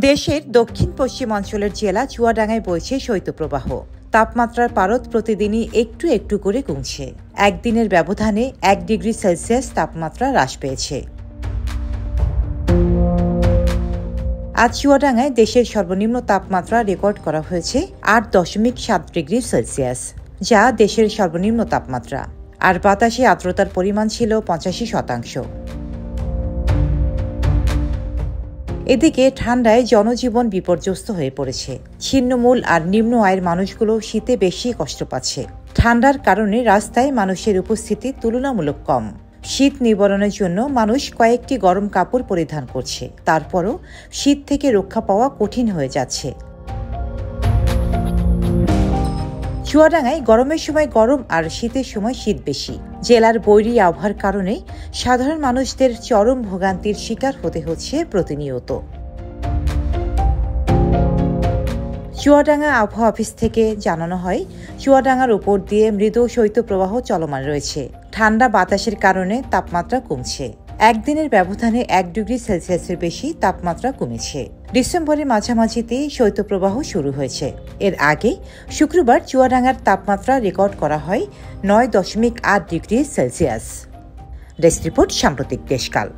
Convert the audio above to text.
দেশের দক্ষিণ পশ্চিমাঞ্চলের জেলা চুয়াডাঙ্গায় বইছে শৈত্যপ্রবাহ। তাপমাত্রার পারদ প্রতিদিনই একটু একটু করে কমছে। একদিনের ব্যবধানে 1 ডিগ্রি সেলসিয়াস তাপমাত্রা হ্রাস পেয়েছে। আজ চুয়াডাঙ্গায় দেশের সর্বনিম্ন তাপমাত্রা রেকর্ড করা হয়েছে 8.7 ডিগ্রি সেলসিয়াস, যা দেশের সর্বনিম্ন তাপমাত্রা। আর বাতাসে আর্দ্রতার পরিমাণ ছিল 85%। এদিকে ঠান্ডায় জনজীবন বিপর্যস্ত হয়ে পড়েছে। ছিন্নমূল আর নিম্ন আয়ের মানুষগুলো শীতে বেশি কষ্ট পাচ্ছে। ঠান্ডার কারণে রাস্তায় মানুষের উপস্থিতি তুলনামূলক কম। শীত নিবারণের জন্য মানুষ কয়েকটি গরম কাপড় পরিধান করছে, তারপরও শীত থেকে রক্ষা পাওয়া কঠিন হয়ে যাচ্ছে। চুয়াডাঙ্গায় গরমের সময় গরম আর শীতের সময় শীত বেশি। জেলার বৈরী আবহাওয়ার কারণে সাধারণ মানুষদের চরম ভোগান্তির শিকার হতে হচ্ছে প্রতিনিয়ত। চুয়াডাঙ্গা আবহাওয়া অফিস থেকে জানানো হয়, চুয়াডাঙ্গার উপর দিয়ে মৃদু শৈত্যপ্রবাহ চলমান রয়েছে। ঠান্ডা বাতাসের কারণে তাপমাত্রা কমছে। একদিনের ব্যবধানে 1 ডিগ্রি সেলসিয়াসের বেশি তাপমাত্রা কমেছে। ডিসেম্বরের মাঝামাঝিতে শৈত্যপ্রবাহ শুরু হয়েছে। এর আগে শুক্রবার চুয়াডাঙ্গার তাপমাত্রা রেকর্ড করা হয় 9.8 ডিগ্রি সেলসিয়াস। ডেস্ক রিপোর্ট, সাম্প্রতিক দেশকাল।